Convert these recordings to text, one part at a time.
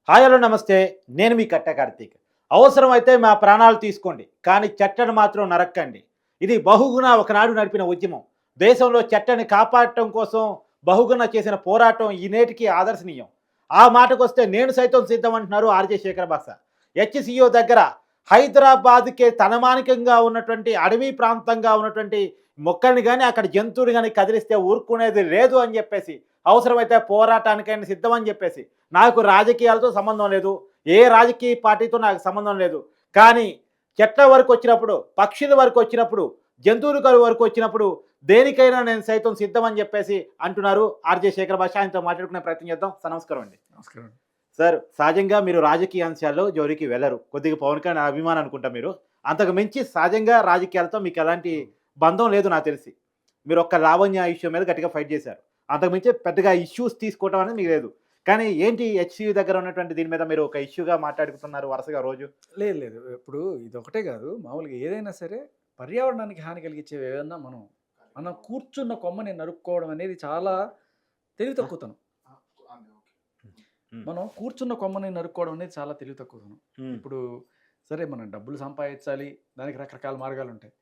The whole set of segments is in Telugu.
హాయ్ హలో నమస్తే. నేను మీ కట్ట కార్తీక్. అవసరమైతే మా ప్రాణాలు తీసుకోండి. కానీ చెట్లను మాత్రం నరక్కండి. ఇది బహుగుణ ఒకనాడు నడిపిన ఉద్యమం. దేశంలో చెట్లని కాపాడటం కోసం బహుగుణ చేసిన పోరాటం ఈ నేటికి ఆదర్శనీయం. ఆ మాటకొస్తే నేను సైతం సిద్ధం అంటున్నారు ఆర్‌జే శేఖర్ భాష. హెచ్‌సీయూ దగ్గర హైదరాబాద్‌కే తలమానికంగా ఉన్నటువంటి అడవి ప్రాంతంగా ఉన్నటువంటి మొక్కల్ని గాని, అక్కడ జంతువులు గాని కదిలిస్తే ఊరుకునేది లేదు అని చెప్పేసి, అవసరమైతే పోరాటానికైనా సిద్ధం అని చెప్పేసి, నాకు రాజకీయాలతో సంబంధం లేదు. ఏ రాజకీయ పార్టీతో నాకు సంబంధం లేదు. కానీ చెట్ల వరకొచ్చినప్పుడు, పక్షుల వరకొచ్చినప్పుడు, జంతువుల వరకొచ్చినప్పుడు దేనికైనా నేను సైతం సిద్ధం అని చెప్పేసి అంటున్నారు ఆర్‌జే శేఖర్ భాష. ఆయనతో మాట్లాడుకునే ప్రయత్నం చేద్దాం. సార్ నమస్కారం అండి. నమస్కారం. సార్ సహజంగా మీరు రాజకీయ అంశాల్లో జోలికి వెళ్లరు. కొద్దిగా పవన్ కళ్యాణ్ అభిమానం అనుకుంటా మీరు. అంతకు మించి సహజంగా రాజకీయాలతో మీకు ఎలాంటి బంధం లేదు నాకు తెలిసి. మీరు ఒక్క లావణ్య ఇష్యూ మీద గట్టిగా ఫైట్ చేశారు. అంతకు మించి పెద్దగా ఇష్యూస్ తీసుకోవడం అనేది మీకు లేదు. కానీ ఏంటి హెచ్‌సీయూ దగ్గర ఉన్నటువంటి దీని మీద మీరు ఒక ఇష్యూగా మాట్లాడుకుంటున్నారు వరుసగా రోజు? లేదు, లేదు. ఇప్పుడు ఇదొకటే గాదు. మామూలుగా ఏదైనా సరే పర్యావరణానికి హాని కలిగించేవి ఏవన్నా మనం కూర్చున్న కొమ్మని నరుక్కోవడం అనేది చాలా తెలివి తక్కువతనం. హ్మ్. మనం కూర్చున్న కొమ్మని నరుక్కోవడం అనేది చాలా తెలివి తక్కువతనం. హ్మ్. ఇప్పుడు సరే మనం డబ్బులు సంపాదించాలి. దానికి రకరకాల మార్గాలుంటాయి.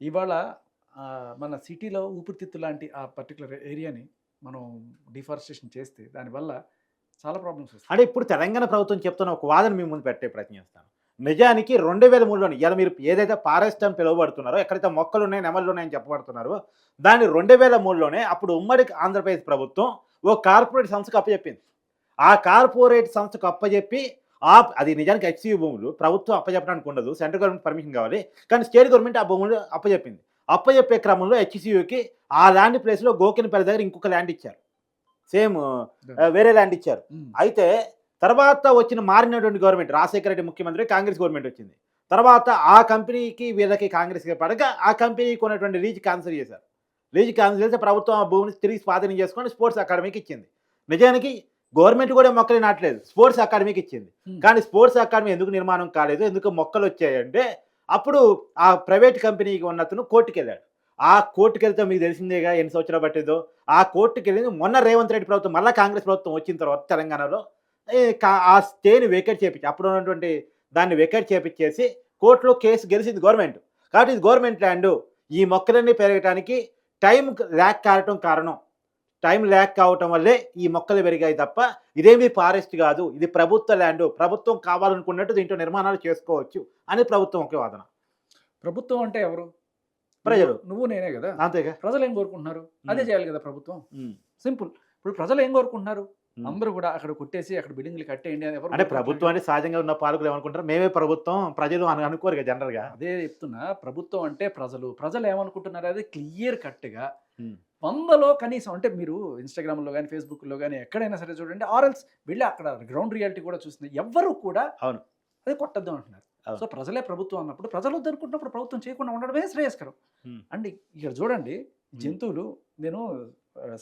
ఇవాళ మన సిటీలో ఊపిరితిత్తు లాంటి ఆ పర్టిక్యులర్ ఏరియాని మనం డిఫారెస్టేషన్ చేస్తే దానివల్ల చాలా ప్రాబ్లమ్స్ వస్తాయి. అంటే ఇప్పుడు తెలంగాణ ప్రభుత్వం చెప్తున్న ఒక వాదన మీ ముందు పెట్టే ప్రయత్నం చేస్తాను. నిజానికి 2003లోని ఇయాల మీరు ఏదైతే ఫారెస్ట్ అని పిలువబడుతున్నారో, ఎక్కడైతే మొక్కలున్నాయి, నెమళ్ళున్నాయని చెప్పబడుతున్నారో, దాన్ని 2003లోనే అప్పుడు ఉమ్మడి ఆంధ్రప్రదేశ్ ప్రభుత్వం ఓ కార్పొరేట్ సంస్థకు అప్పజెప్పింది. ఆ కార్పొరేట్ సంస్థకు అప్పజెప్పి అది నిజానికి హెచ్‌సీయూ భూములు. ప్రభుత్వం అప్పజెప్పడానికి ఉండదు. సెంట్రల్ గవర్నమెంట్ పర్మిషన్ కావాలి. కానీ స్టేట్ గవర్నమెంట్ ఆ భూములు అప్పజెప్పింది. అప్పజెప్పే క్రమంలో హెచ్‌సీయూకి ఆ ల్యాండ్ ప్లేస్‌లో గోకినపల్లి దగ్గర ఇంకొక ల్యాండ్ ఇచ్చారు. సేమ్ వేరే ల్యాండ్ ఇచ్చారు. హ్మ్. అయితే తర్వాత మారినటువంటి గవర్నమెంట్ రాజశేఖర రెడ్డి ముఖ్యమంత్రి, కాంగ్రెస్ గవర్నమెంట్ వచ్చింది. తర్వాత ఆ కంపెనీకి వీళ్ళకి కాంగ్రెస్‌కి పడక ఆ కంపెనీకి ఉన్నటువంటి లీజ్ క్యాన్సిల్ చేశారు. లీజ్ క్యాన్సిల్ చేస్తే ప్రభుత్వం ఆ భూమిని తిరిగి స్వాధీనం చేసుకొని స్పోర్ట్స్ అకాడమీకి ఇచ్చింది. నిజానికి గవర్నమెంట్ కూడా మొక్కలు నాటలేదు. స్పోర్ట్స్ అకాడమీకి ఇచ్చింది. హ్మ్. కానీ స్పోర్ట్స్ అకాడమీ ఎందుకు నిర్మాణం కాలేదు? ఎందుకు మొక్కలొచ్చాయంటే అప్పుడు ఆ ప్రైవేట్ కంపెనీకి ఉన్నతను కోర్టుకెళ్ళాడు. ఆ కోర్టుకెళ్తే మీకు తెలిసిందేగా ఎన్ని సంవత్సరాలు పట్టిందో. ఆ కోర్టుకెళ్ళింది మొన్న రేవంత్ రెడ్డి ప్రభుత్వం మళ్ళా కాంగ్రెస్ ప్రభుత్వం వచ్చిన తర్వాత తెలంగాణలో ఆ స్టేని వేకేట్ చేపించి అప్పుడు ఉన్నటువంటి దాన్ని వేకేట్ చేపించేసి కోర్టులో కేసు గెలిచింది గవర్నమెంట్. కాబట్టి ఇది గవర్నమెంట్ ల్యాండు. ఈ మొక్కలన్నీ పెరగటానికి టైం ల్యాక్ కావటం కారణం. టైం ల్యాక్ కావటం వల్లే ఈ మొక్కలు పెరిగాయి తప్ప ఇదేమీ ఫారెస్ట్ కాదు. ఇది ప్రభుత్వ ల్యాండు. ప్రభుత్వం కావాలనుకున్నట్టు దీంట్లో నిర్మాణాలు చేసుకోవచ్చు అని ప్రభుత్వం ఒక వాదన. ప్రభుత్వం అంటే ఎవరు? ప్రజలు. నువ్వు నేనే గదా! అంతేగా. ప్రజలేం కోరుకుంటున్నారు? అదే హ్మ్. చేయాలి గదా ప్రభుత్వం. హ్మ్. సింపుల్. ఇప్పుడు ప్రజలేం కోరుకుంటున్నారు? హ్మ్. అందరూ గూడా అక్కడ కొట్టేసి అక్కడ బిల్డింగులు కట్టేయండి అని ఎవరు అంటే కోరుకుంటున్నారు? ప్రభుత్వం అంటే సహజంగా ఉన్న పాలకులు ఏమనుకుంటారు? మేమే ప్రభుత్వం, ప్రజలు అని అనుకోరుగా జనరల్‌గా. అదే చెప్తున్నా. ప్రభుత్వం అంటే ప్రజలు. ప్రజలు ఏమనుకుంటున్నారు అది క్లియర్ కట్‌గా హ్మ్. 100లో కనీసం అంటే మీరు ఇన్‌స్టాగ్రామ్‌లో గాని, ఫేస్‌బుక్‌లో గాని ఎక్కడైనా సరే చూడండి. ఎల్స్ వెళ్లి అక్కడ గ్రౌండ్ రియాలిటీ కూడా చూస్తుంది. ఎవ్వరు కూడా అవును. అది కొట్టొద్దు అంటున్నారు. అవును. సో ప్రజలే ప్రభుత్వం అన్నప్పుడు ప్రజలు వద్దనుకుంటున్నప్పుడు ప్రభుత్వం చేయకుండా ఉండడమే శ్రేయస్కరం. హ్మ్. అండ్ ఇక్కడ చూడండి జంతువులు నేను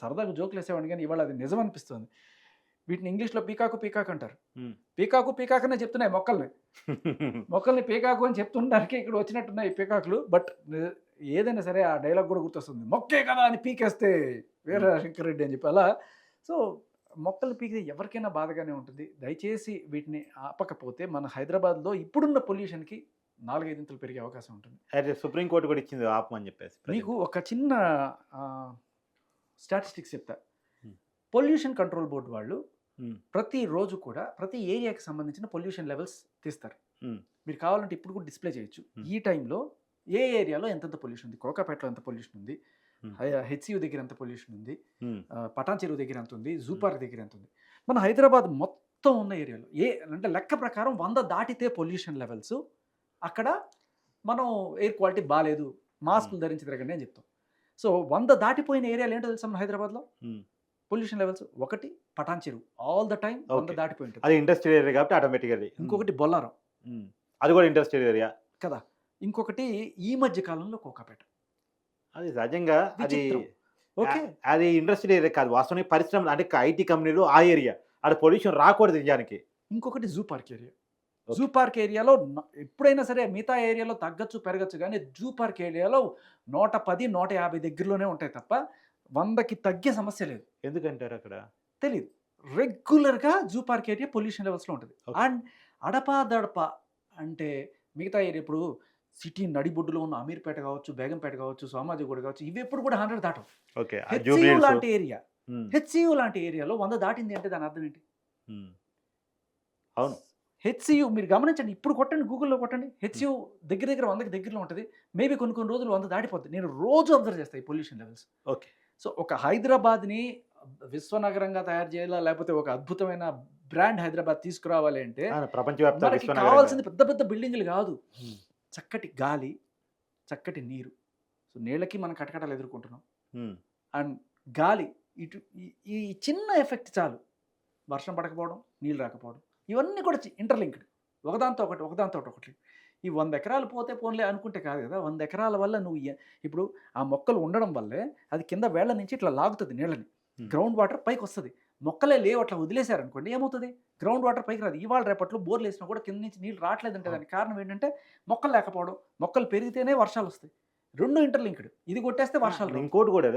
సరదాగా జోకులేసేవాడిని గానీ ఇవాళ అది నిజం అనిపిస్తుంది. వీటిని ఇంగ్లీష్‌లో పీకాక్ అంటారు. హ్మ్. పీకాక్ అనే చెప్తున్నాయి మొక్కల్ని. మొక్కల్ని పీకాకు అని చెప్తుండడానికి ఇక్కడ వచ్చినట్టున్నాయి ఈ పీకాకులు. బట్ ఏదైనా సరే ఆ డైలాగ్ కూడా గుర్తొస్తుంది. మొక్కే కదా అని పీకేస్తే వీర శంకర్ రెడ్డి అని చెప్పి అలా. సో మొక్కలు పీకితే ఎవరికైనా బాధగానే ఉంటుంది. దయచేసి వీటిని ఆపకపోతే మన హైదరాబాద్‌లో ఇప్పుడున్న పొల్యూషన్‌కి 4, 5 ఇంతలు పెరిగే అవకాశం ఉంటుంది. అయితే సుప్రీం కోర్ట్ కూడా ఇచ్చింది ఆపమని చెప్పేసి. మీకు ఒక చిన్న స్టాటిస్టిక్స్ చెప్తా. హ్మ్. పొల్యూషన్ కంట్రోల్ బోర్డ్ వాళ్ళు హ్మ్. ప్రతిరోజు కూడా ప్రతి ఏరియాకి సంబంధించిన పొల్యూషన్ లెవెల్స్ తీస్తారు. హ్మ్. మీరు కావాలంటే ఇప్పుడు కూడా డిస్‌ప్లే చేయొచ్చు. ఈ టైంలో ఏ ఏరియాలో ఎంతెంత పొల్యూషన్ ఉంది. కోకాపేటలో ఎంత పొల్యూషన్ ఉంది. హ్మ్. హెచ్‌సీయూ దగ్గర ఎంత పొల్యూషన్ ఉంది. హ్మ్. పటాన్ చెరువు దగ్గర ఎంత ఉంది. జూ పార్క్ దగ్గర ఎంత ఉంది. మన హైదరాబాద్ మొత్తం ఉన్న ఏరియాలో అంటే లెక్క ప్రకారం 100 దాటితే పొల్యూషన్ లెవెల్స్ అక్కడ మనం ఎయిర్ క్వాలిటీ బాలేదు. మాస్కులు ధరించి తిరగండి అని చెప్తాం. సో 100 దాటిపోయిన ఏరియాలు ఏంటో తెలుసా మన హైదరాబాద్‌లో? హ్మ్. పొల్యూషన్ లెవెల్స్ ఒకటి పటాన్ చెరువు ఆల్ ద టైమ్ 100 ఓకే. దాటిపోయి ఉంటుంది. అది ఇండస్ట్రియల్ ఏరియా కాబట్టి ఆటోమేటికల్లీ. ఇంకొకటి బొల్లారం హ్మ్. అది కూడా ఇండస్ట్రియల్ ఏరియా. కదా! ఇంకొకటి ఈ మధ్య కాలంలో కోకాపేట. అది సహజంగా అది విచిత్రం. ఓకే. అది ఇండస్ట్రియల్ ఏరియా కాదు. వాస్తవానికి పరిశ్రమలు అంటే ఐటీ కంపెనీలు ఆ ఏరియా. ఆడ పొల్యూషన్ రాకూడదు నిజానికి. ఇంకొకటి zoo park area. Okay. Zoo park ఏరియాలో ఎప్పుడైనా సరే మిగతా ఏరియాలో తగ్గొచ్చు, పెరగొచ్చు గానీ జూ పార్క్ ఏరియాలో 110, 150 దగ్గరలోనే ఉంటాయి తప్ప 100కి తగ్గే సమస్య లేదు. ఎందుకంటారు అక్కడ? తెలీదు. రెగ్యులర్గా జూ పార్క్ ఏరియా పొల్యూషన్ లెవెల్స్లో ఉంటుంది. Okay. అండ్ అడపా దడప అంటే మిగతా ఏరియా ఇప్పుడు సిటీ నడిబొడ్డులో ఉన్న అమీర్పేట కావచ్చు, బేగంపేట కావచ్చు, సోమాజిగూడ కావచ్చు, ఇవి ఎప్పుడు కూడా 100 దాటం. ఓకే. హెచ్సియు లాంటి ఏరియా, హెచ్సియు లాంటి ఏరియాలో 100 దాటింది అంటే దాని అర్థం ఏంటి? అవును. హెచ్సియు మీరు గమనించండి, ఇప్పుడు కొట్టండి, గూగుల్లో కొట్టండి, హెచ్సియు దగ్గర దగ్గర 100కి దగ్గరలో ఉంటుంది. మేబీ కొన్ని రోజులు 100 దాటిపోద్ది. నేను రోజు అబ్జర్వ్ చేస్తాను ఈ పొల్యూషన్ లెవెల్స్. ఓకే. సో ఒక హైదరాబాద్ని విశ్వనగరంగా తయారు చేయాలా, లేకపోతే ఒక అద్భుతమైన బ్రాండ్ హైదరాబాద్ తీసుకురావాలి అంటే ప్రపంచవ్యాప్తంగా మనకి కావాల్సింది పెద్ద పెద్ద బిల్డింగ్లు కాదు, చక్కటి గాలి, చక్కటి నీరు. సో నీళ్ళకి మనం కటకటాలు ఎదుర్కొంటున్నాం. అండ్ గాలి ఇటు ఈ చిన్న ఎఫెక్ట్ చాలు, వర్షం పడకపోవడం, నీళ్ళు రాకపోవడం, ఇవన్నీ కూడా ఇంటర్లింక్డ్, ఒకదాంతో ఒకటి ఒకదాంతో ఒకటి. ఈ 100 ఎకరాలు పోతే పోన్లే అనుకుంటే కాదు కదా. 100 ఎకరాల వల్ల నువ్వు ఇప్పుడు ఆ మొక్కలు ఉండడం వల్లే అది కింద వేళ్ల నుంచి ఇట్లా లాగుతుంది నీళ్ళని, గ్రౌండ్ వాటర్ పైకి వస్తుంది. మొక్కలే లేవు అట్లా వదిలేశారనుకోండి, ఏమవుతుంది? గ్రౌండ్ వాటర్ పైకి రాదు. ఇవాళ రేపట్లో బోర్లు వేసినా కూడా కింద నుంచి నీళ్ళు రావట్లేదంటే దానికి కారణం ఏంటంటే మొక్కలు లేకపోవడం. మొక్కలు పెరిగితేనే వర్షాలు వస్తాయి. రెండు ఇంటర్లింక్డ్. ఇది కొట్టేస్తే వర్షాలు రావు. ఇంకోటి కూడా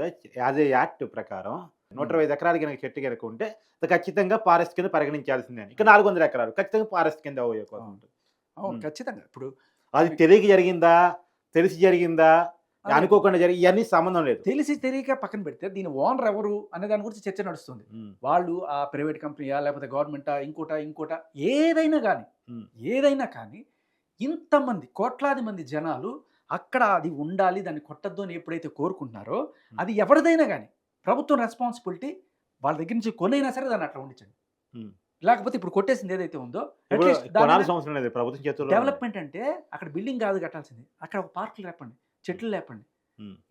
యాజ్ ఏ యాక్ట్ ప్రకారం 125 ఎకరాలు కనుక చెట్టు కనుక ఉంటే అది ఖచ్చితంగా ఫారెస్ట్ కింద పరిగణించాల్సిందే. ఇక 400 ఎకరాలు ఖచ్చితంగా ఫారెస్ట్ కింద పోయే కోసం ఉంటుంది. అవును, ఖచ్చితంగా. ఇప్పుడు అది తెలియక జరిగిందా, తెలిసి జరిగిందా, అనుకోకుండా జరిగి ఇవన్నీ సంబంధం లేదు. తెలిసి తెలియక పక్కన పెడితే దీని ఓనర్ ఎవరు అనే దాని గురించి చర్చ నడుస్తుంది. వాళ్ళు ఆ ప్రైవేట్ కంపెనీయా, లేకపోతే గవర్నమెంటా, ఇంకోట ఏదైనా కానీ ఇంతమంది కోట్లాది మంది జనాలు అక్కడ అది ఉండాలి, దాన్ని కొట్టద్దు అని ఎప్పుడైతే కోరుకుంటున్నారో అది ఎవరిదైనా కానీ ప్రభుత్వం రెస్పాన్సిబిలిటీ. వాళ్ళ దగ్గర నుంచి కొనైనా సరే దాన్ని అట్లా ఉండించండి. లేకపోతే ఇప్పుడు కొట్టేసింది ఏదైతే ఉందో డెవలప్మెంట్ అంటే అక్కడ బిల్డింగ్ కాదు కట్టాల్సింది, అక్కడ ఒక పార్కులు లేపండి, చెట్లు లేపండి,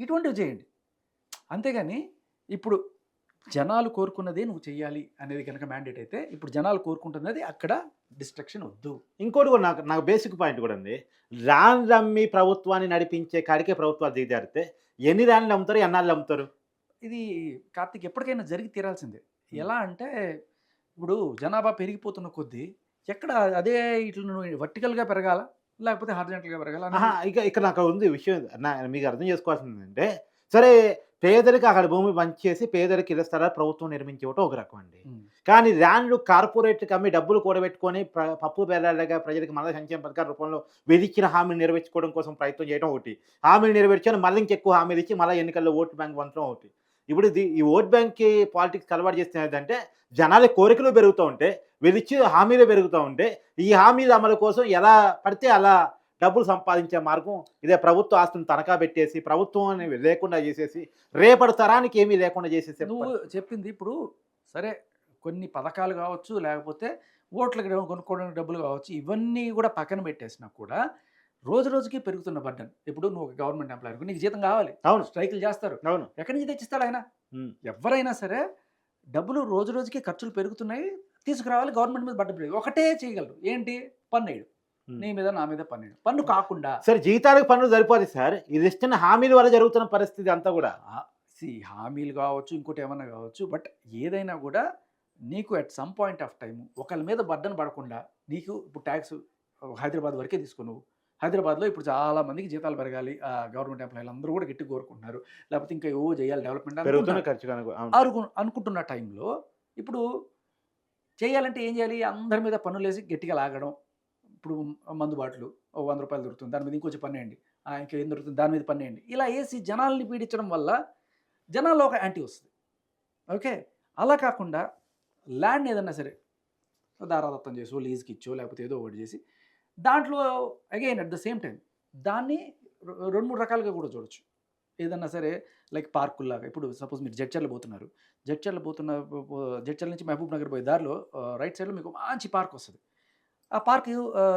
ఇటువంటివి చేయండి. అంతేగాని ఇప్పుడు జనాలు కోరుకున్నదే నువ్వు చెయ్యాలి అనేది కనుక మ్యాండేట్ అయితే, ఇప్పుడు జనాలు కోరుకుంటున్నది అక్కడ డిస్ట్రక్షన్ వద్దు. ఇంకోటి కూడా నాకు బేసిక్ పాయింట్ కూడా ఉంది. ల్యాండ్ అమ్మి ప్రభుత్వాన్ని నడిపించే కాడికే ప్రభుత్వాలు దిగజారితే ఎన్ని ల్యాండ్లు అమ్ముతారు, ఎన్నాళ్ళు అమ్ముతారు? ఇది కార్తీక్ ఎప్పటికైనా జరిగి తీరాల్సిందే. ఎలా అంటే ఇప్పుడు జనాభా పెరిగిపోతున్న కొద్దీ ఎక్కడ అదే ఇట్లా నువ్వు వర్టికల్గా పెరగాల, లేకపోతే హారిజాంటల్గా పెరగాల. ఇక నాకు ఉంది విషయం, మీకు అర్థం చేసుకోవాల్సింది అంటే, సరే పేదరికి అక్కడ భూమి పంచేసి పేదరికి ఇళ్ల స్థలాలు ప్రభుత్వం నిర్మించేవటం ఒక రకం అండి. కానీ ల్యాండ్లు కార్పొరేట్కి అమ్మి డబ్బులు కూడబెట్టుకొని పప్పు బెల్లాలుగా ప్రజలకు మళ్ళీ సంక్షేమ పథకాల రూపంలో విధించిన హామీలు నెరవేర్చుకోవడం కోసం ప్రయత్నం చేయడం ఒకటి, హామీలు నెరవేర్చాను మళ్ళీ ఇంకెక్కువ హామీలు ఇచ్చి మళ్ళీ ఎన్నికల్లో ఓటు బ్యాంక్ వంచడం ఒకటి. ఇప్పుడు ఈ ఓట్ బ్యాంక్కి పాలిటిక్స్ అలవాటు చేస్తున్నది అంటే, జనాల కోరికలు పెరుగుతూ ఉంటే వీళ్ళిచ్చి హామీలు పెరుగుతూ ఉంటే ఈ హామీల అమలు కోసం ఎలా పడితే అలా డబ్బులు సంపాదించే మార్గం ఇదే. ప్రభుత్వ ఆస్తులను తనఖా పెట్టేసి ప్రభుత్వం అనేవి లేకుండా చేసేసి రేపటి తరానికి ఏమీ లేకుండా చేసేసి. నువ్వు చెప్పింది ఇప్పుడు సరే, కొన్ని పథకాలు కావచ్చు, లేకపోతే ఓట్లకి కొనుక్కోవడానికి డబ్బులు కావచ్చు, ఇవన్నీ కూడా పక్కన పెట్టేసినా కూడా రోజు రోజుకి పెరుగుతున్న బర్డన్. ఇప్పుడు నువ్వు ఒక గవర్నమెంట్ ఎంప్లాయర్, నీకు జీతం కావాలి, అవును, స్ట్రైకులు చేస్తారు, అవును, ఎక్కడి నుంచి తెచ్చిస్తాడు ఆయన? ఎవరైనా సరే డబ్బులు రోజు రోజుకి ఖర్చులు పెరుగుతున్నాయి, తీసుకురావాలి, గవర్నమెంట్ మీద బడ్డ ఒకటే చేయగలరు, ఏంటి? పన్నేడు, నీ మీద నా మీద పన్నేడు. పన్ను కాకుండా సరే జీతాలకు పన్నులు సరిపోదు సార్, ఇది ఇస్తున్న హామీల వల్ల జరుగుతున్న పరిస్థితి అంతా కూడా. హామీలు కావచ్చు, ఇంకోటి ఏమన్నా కావచ్చు, బట్ ఏదైనా కూడా నీకు at some point of time ఒకళ్ళ మీద బర్డన్ పడకుండా, నీకు ఇప్పుడు ట్యాక్స్ హైదరాబాద్ వరకే తీసుకున్నావు, హైదరాబాద్లో ఇప్పుడు చాలా మందికి జీతాలు పెరగాలి, గవర్నమెంట్ ఎంప్లాయీలు అందరూ కూడా గట్టి కోరుకుంటున్నారు, లేకపోతే ఇంకా ఏవో చేయాలి డెవలప్మెంట్ అనుకుంటున్న టైంలో ఇప్పుడు చేయాలంటే ఏం చేయాలి? అందరి మీద పన్నులు వేసి గట్టిగా లాగడం. ఇప్పుడు మందు బాటలు 100 రూపాయలు దొరుకుతుంది, దాని మీద ఇంకొంచెం పన్నేయండి, ఇంకా ఏం దొరుకుతుంది దాని మీద పన్నేయండి, ఇలా వేసి జనాల్ని పీడించడం వల్ల జనాల్లో ఒక యాంటీ వస్తుంది. ఓకే, అలా కాకుండా ల్యాండ్ ఏదన్నా సరే దారాదత్తం చేసో, లీజ్కి ఇచ్చో, లేకపోతే ఏదో ఒకటి చేసి దాంట్లో again at the same time దాన్ని 2-3 రకాలుగా కూడా చూడొచ్చు. ఏదన్నా సరే లైక్ పార్కుల్లాగా, ఇప్పుడు సపోజ్ మీరు జడ్చర్ల నుంచి మహబూబ్ నగర్ పోయే దారిలో రైట్ సైడ్లో మీకు మంచి పార్క్ వస్తుంది. ఆ పార్క్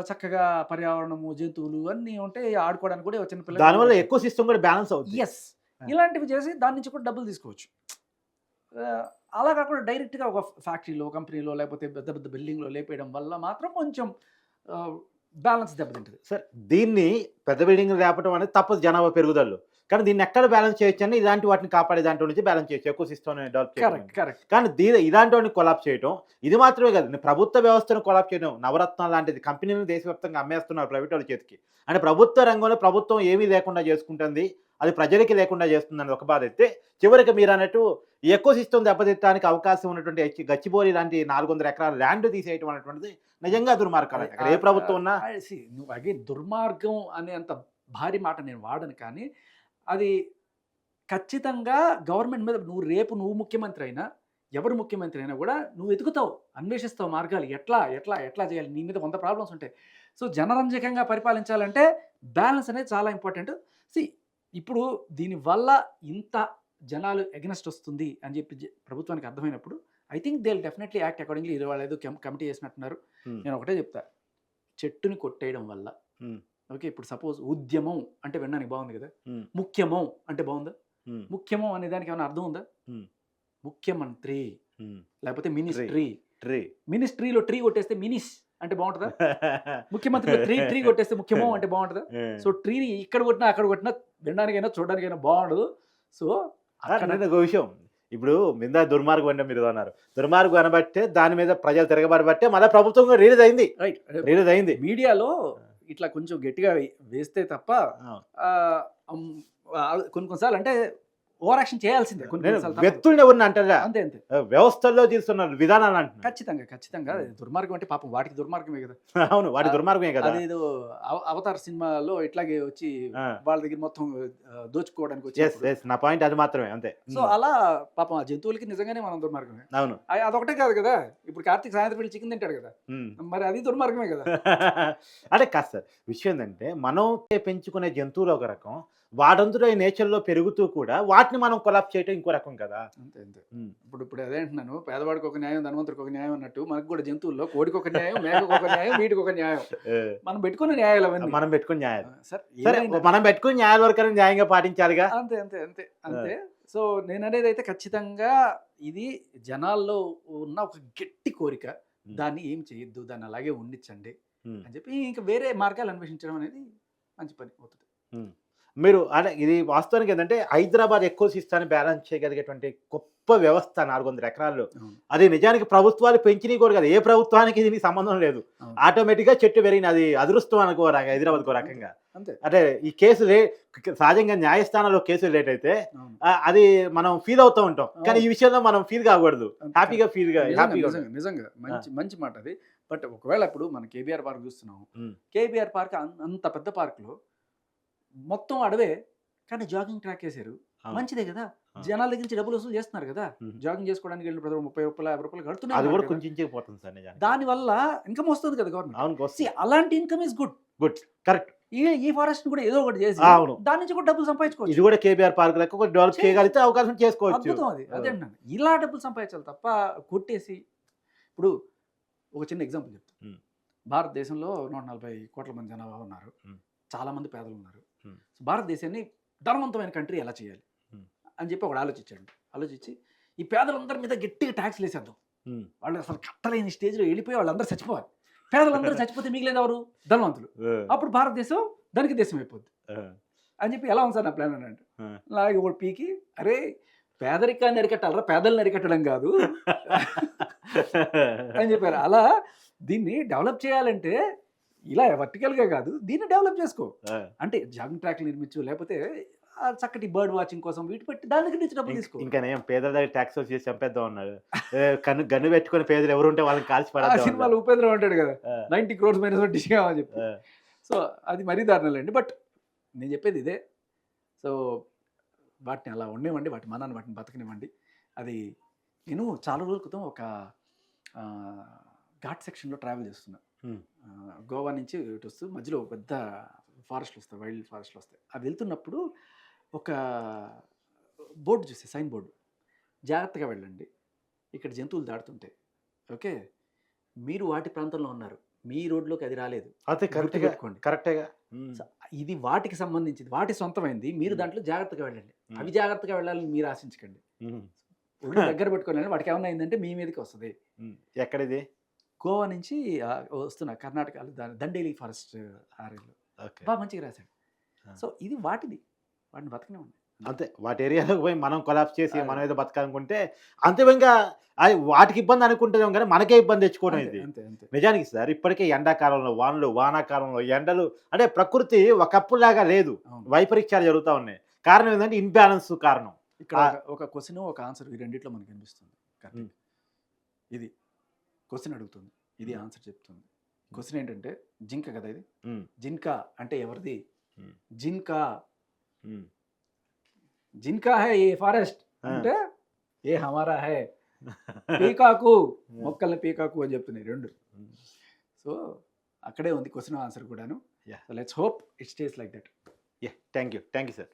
చక్కగా పర్యావరణము, జంతువులు అన్నీ ఉంటాయి, ఆడుకోవడానికి కూడా చిన్న పిల్లలు, దానివల్ల ఎక్కువ సిస్టమ్ కూడా బ్యాలెన్స్ అవుతుంది. ఎస్, ఇలాంటివి చేసి దాని నుంచి కూడా డబ్బులు తీసుకోవచ్చు. అలా కాకుండా డైరెక్ట్గా ఒక ఫ్యాక్టరీలో, కంపెనీలో, లేకపోతే పెద్ద పెద్ద బిల్డింగ్లో లేపేయడం వల్ల మాత్రం కొంచెం బ్యాలెన్స్ దెబ్బతింటుంది. సార్ దీన్ని పెద్ద బిల్డింగ్ లేపడం అనేది తప్పదు జనాభా పెరుగుదలలో, కానీ దీన్ని ఎక్కడ బ్యాలెన్స్ చేయొచ్చు అని ఇలాంటి వాటిని కాపాడే దాంట్లో నుంచి బ్యాలెన్స్ చేయొచ్చు, ఎక్కువ సిస్టమ్ డెవలప్ చేయడం. కానీ ఇలాంటి వాటిని కొలాప్ చేయడం ఇది మాత్రమే కాదు, ప్రభుత్వ వ్యవస్థను కొలాప్ చేయడం. నవరత్నాలు లాంటిది కంపెనీలను దేశవ్యాప్తంగా అమ్మేస్తున్నారు ప్రైవేట్ వాళ్ళ చేతికి. అంటే ప్రభుత్వ రంగంలో ప్రభుత్వం ఏమీ లేకుండా చేసుకుంటుంది, అది ప్రజలకి లేకుండా చేస్తుందని ఒక బాధ అయితే, చివరికి మీరు అన్నట్టు ఈ ఎకో సిస్టమ్ దెబ్బతిట్టడానికి అవకాశం ఉన్నటువంటి గచ్చిబౌలి లాంటి 400 ఎకరాల ల్యాండ్ తీసేయటం అనేటువంటిది నిజంగా దుర్మార్గం. అక్కడ ఏ ప్రభుత్వం ఉన్నా నువ్వు అగైన్ దుర్మార్గం అనే అంత భారీ మాట నేను వాడను, కానీ అది ఖచ్చితంగా గవర్నమెంట్ మీద నువ్వు ముఖ్యమంత్రి అయినా ఎవరు ముఖ్యమంత్రి అయినా కూడా నువ్వు ఎతుకుతావు, అన్వేషిస్తావు మార్గాలు, ఎట్లా ఎట్లా ఎట్లా చేయాలి. నీ మీద 100 ప్రాబ్లమ్స్ ఉంటాయి. సో జనరంజకంగా పరిపాలించాలంటే బ్యాలెన్స్ అనేది చాలా ఇంపార్టెంట్. ఇప్పుడు దీనివల్ల ఇంత జనాలు ఎగనెస్ట్ వస్తుంది అని చెప్పి ప్రభుత్వానికి అర్థమైనప్పుడు I think they will definitely act accordingly. ఇది వాళ్ళు ఏదో కమిటీ చేసినట్టున్నారు. నేను ఒకటే చెప్తా, చెట్టుని కొట్టేయడం వల్ల ఓకే, ఇప్పుడు సపోజ్ ఉద్యమం అంటే వినడానికి బాగుంది కదా, ముఖ్యమం అంటే బాగుందా? ముఖ్యమం అనే దానికి ఏమైనా అర్థం ఉందా? ముఖ్యమంత్రి లేకపోతే మినిస్ట్రీలో ట్రీ కొట్టేస్తే మినిస్ అంటే బాగుంటుందా? ముఖ్యమంత్రిలో ట్రీ కొట్టేస్తే ముఖ్యమం అంటే బాగుంటుందా? సో ట్రీని ఇక్కడ కొట్టినా అక్కడ కొట్టినా వినడానికైనా చూడడానికైనా బాగుండదు. సో ఒక విషయం, ఇప్పుడు మీద దుర్మార్గం అంటే మీరు అన్నారు, దుర్మార్గం అనబట్టే దాని మీద ప్రజలు తిరగబడబట్టే మళ్ళీ ప్రభుత్వం రిలీజ్ అయింది. మీడియాలో ఇట్లా కొంచెం గట్టిగా వేస్తే తప్ప కొన్నిసార్లు అంటే ఓవర్ యాక్షన్ చేయాల్సిందే. వ్యక్తుల్ని ఎవరిని అంటారా? అంతే వ్యవస్థల్లో తీసుకున్నారు విధానాలు అంటున్నారు. ఖచ్చితంగా దుర్మార్గం అంటే పాపం వాటికి దుర్మార్గమే కదా. అవును, వాటి దుర్మార్గమే కదా. అదేదో అవతార్ సినిమాలో ఇట్లాగే వచ్చి వాళ్ళ దగ్గర మొత్తం దోచుకోవడానికి వచ్చి, నా పాయింట్ అది మాత్రమే, అంతే. సో అలా పాపం ఆ జంతువులకి నిజంగానే మనం దుర్మార్గమే. అవును, అదొకటే కాదు కదా. ఇప్పుడు కార్తీక్ సాయంత్రం వెళ్ళి చికెన్ తింటాడు కదా, మరి అది దుర్మార్గమే కదా. అంటే కాదు సార్, విషయం ఏంటంటే మనం పెంచుకునే జంతువులు ఒక రకం, వాటంతటా నేచర్లో పెరుగుతూ కూడా వాటిని మనం కొలాప్స్ చేయటం ఇంకో రకం కదా. అంతే ఇప్పుడు అదే అంటున్నాను, పేదవాడికి ఒక న్యాయం ధనవంతుడికి ఒక న్యాయం అన్నట్టు మనకు కూడా జంతువుల్లో కోడికి ఒక న్యాయం, మేకకు ఒక న్యాయం, వీటికి ఒక న్యాయం. మనం పెట్టుకున్న న్యాయాలు అవన్నీ మనం పెట్టుకున్న న్యాయాలు సరే, మనం పెట్టుకున్న న్యాయాల వరకు న్యాయంగా పాటించాలిగా. అంతే. సో నేను అనేది అయితే ఖచ్చితంగా ఇది జనాల్లో ఉన్న ఒక గట్టి కోరిక, దాన్ని ఏం చేయొద్దు, దాన్ని అలాగే ఉండించండి అని చెప్పి ఇంకా వేరే మార్గాలు అన్వేషించడం అనేది మంచి పని అవుతుంది. మీరు అంటే ఇది వాస్తవానికి ఏంటంటే హైదరాబాద్ ఎకో సిస్టాన్ని బ్యాలెన్స్ చేయగలిగేటువంటి గొప్ప వ్యవస్థ 400 ఎకరాల్లో. అది నిజానికి ప్రభుత్వాలు పెంచినవి కూడా కదా, ఏ ప్రభుత్వానికి దీనికి సంబంధం లేదు. ఆటోమేటిక్గా చెట్టు పెరిగిన అది అదృష్టం అనుకో హైదరాబాద్ రకంగా. అంటే ఈ కేసు సహజంగా న్యాయస్థానంలో కేసులు లేట్ అయితే అది మనం ఫీల్ అవుతూ ఉంటాం, కానీ ఈ విషయంలో మనం ఫీల్ కాకూడదు, హ్యాపీగా నిజంగా మంచి మాట అది. బట్ ఒకవేళ ఇప్పుడు మన కేబీఆర్ పార్క్ చూస్తున్నాం, కేబీఆర్ పార్క్ అంత పెద్ద పార్క్లో మొత్తం అడవే, కానీ జాగింగ్ ట్రాక్ వేసారు, మంచిదే కదా. జనాల దగ్గర నుంచి డబ్బులు వసూలు చేస్తున్నారు కదా, జాగింగ్ చేసుకోవడానికి వెళ్ళిన ప్రజలు 30 రూపాయలు 50 రూపాయలు కడుతున్నారు. దాని వల్ల ఇన్కమ్ వస్తుంది కదా గవర్నమెంట్. అలాంటి ఇన్కమ్ ఇస్ గుడ్, కరెక్ట్. ఈ ఫారెస్ట్ కూడా ఏదో ఒకటి చేసి దాని నుంచి కూడా డబ్బులు సంపాదించుకోవచ్చు. ఇది కూడా కేబీఆర్ పార్క్ లెక్క డెవలప్ చేయగలిగితే అవకాశం చేసుకోవచ్చు. అదే అంటున్నాను, ఇలా డబ్బులు సంపాదించాలి తప్ప కొట్టేసి. ఇప్పుడు ఒక చిన్న ఎగ్జాంపుల్ చెప్తాను. భారతదేశంలో 140 కోట్ల మంది జనాభా ఉన్నారు, చాలా మంది పేదలు ఉన్నారు. భారతదేశాన్ని ధనవంతమైన కంట్రీ ఎలా చేయాలి అని చెప్పి ఒకడు ఆలోచించి ఈ పేదలందరి మీద గట్టిగా ట్యాక్స్లు వేసేద్దాం, వాళ్ళు అసలు కట్టలేని స్టేజ్లో వెళ్ళిపోయి వాళ్ళందరూ చచ్చిపోవాలి, పేదలందరూ చచ్చిపోతే మిగిలేదు ఎవరు? ధనవంతులు. అప్పుడు భారతదేశం దానికి దేశం అయిపోద్ది అని చెప్పి ఎలా ఉంది సార్ నా ప్లాన్ అని అంటే, అలాగే ఒకటి పీకి అరే పేదరికాన్ని అరికట్టాలరా, పేదలను అరికట్టడం కాదు అని చెప్పారు. అలా దీన్ని డెవలప్ చేయాలంటే ఇలా వర్టికల్గా కాదు, దీన్ని డెవలప్ చేసుకో. అంటే జాగింగ్ ట్రాక్లు నిర్మించు, లేకపోతే చక్కటి బర్డ్ వాచింగ్ కోసం వీటి పెట్టి దాని దగ్గర నుంచి డబ్బులు తీసుకో. ఇంకా పేదల దగ్గర ట్యాక్స్ చేసి చంపేద్దాం అన్నాడు. గన్ను పెట్టుకుని పేదలు ఎవరు ఉంటే వాళ్ళని కాల్చి పడాలి. సినిమాలో ఉపేంద్ర ఉంటాడు కదా, 90 crores మైనస్ డిష్ కావాలని చెప్పి. సో అది మరీ దారుణాలండి. బట్ నేను చెప్పేది ఇదే, సో వాటిని అలా ఉండేవండి, వాటిని బతకనివ్వండి. అది నేను చాలా రోజుల క్రితం ఒక ఘాట్ సెక్షన్లో ట్రావెల్ చేస్తున్నా. గోవా నుంచి ఇటు వస్తూ మధ్యలో పెద్ద ఫారెస్ట్లు వస్తాయి, వైల్డ్ ఫారెస్ట్లు వస్తాయి. అవి వెళ్తున్నప్పుడు ఒక బోర్డు చూస్తే, సైన్ బోర్డు, జాగ్రత్తగా వెళ్ళండి, ఇక్కడ జంతువులు దాడుతుంటాయి, ఓకే, మీరు వాటి ప్రాంతంలో ఉన్నారు, మీ రోడ్లోకి అది రాలేదు, అదే కరెక్ట్గా. ఇది వాటికి సంబంధించింది, వాటి సొంతమైంది, మీరు దాంట్లో జాగ్రత్తగా వెళ్ళండి, అవి జాగ్రత్తగా వెళ్ళాలని మీరు ఆశించకండి. దగ్గర పెట్టుకోవాలి, వాటికి ఏమన్నా అయిందంటే మీ మీదకి వస్తుంది. ఎక్కడిది? గోవా నుంచి వస్తున్నా, కర్ణాటకలో దండేలి ఫారెస్ట్ ఏరియాలో. బాగా మంచిగా రాశాడు. సో ఇది వాటిని బతకనివ్వండి, అంతే. వాటి ఏరియాలోకి పోయి మనం కొలాప్స్ చేసి మనం ఏదో బతకాలనుకుంటే అంతిమంగా అది వాటికి ఇబ్బంది అనుకుంటున్నాం, కానీ మనకే ఇబ్బంది తెచ్చుకోవడం ఇది. నిజానికి సార్ ఇప్పటికే ఎండాకాలంలో వానలు, వానాకాలంలో ఎండలు, అంటే ప్రకృతి ఒకప్పుడులాగా లేదు, వైపరీత్యాలు జరుగుతూ ఉన్నాయి. కారణం ఏంటంటే ఇన్బ్యాలెన్స్ కారణం. ఇక్కడ ఒక క్వశ్చన్ ఒక ఆన్సర్ ఈ రెండిట్లో మనకు కనిపిస్తుంది. ఉమ్. ఇది క్వశ్చన్ అడుగుతుంది, ఇది ఆన్సర్ చెప్తుంది. క్వశ్చన్ ఏంటంటే జింక కదా ఇది, ఉమ్. జింక అంటే ఎవరిది? ఉమ్. జింకా ఉమ్. జింకా హై ఏ ఫారెస్ట్ ఆ. అంటే ఏ హమారా హై పీకాకు, మొక్కల్ని పీకాకు అని చెప్తున్నాయి రెండు. సో అక్కడే ఉంది క్వశ్చన్ ఆన్సర్ కూడాను. Yeah. So let's hope it stays like that. Thank you sir.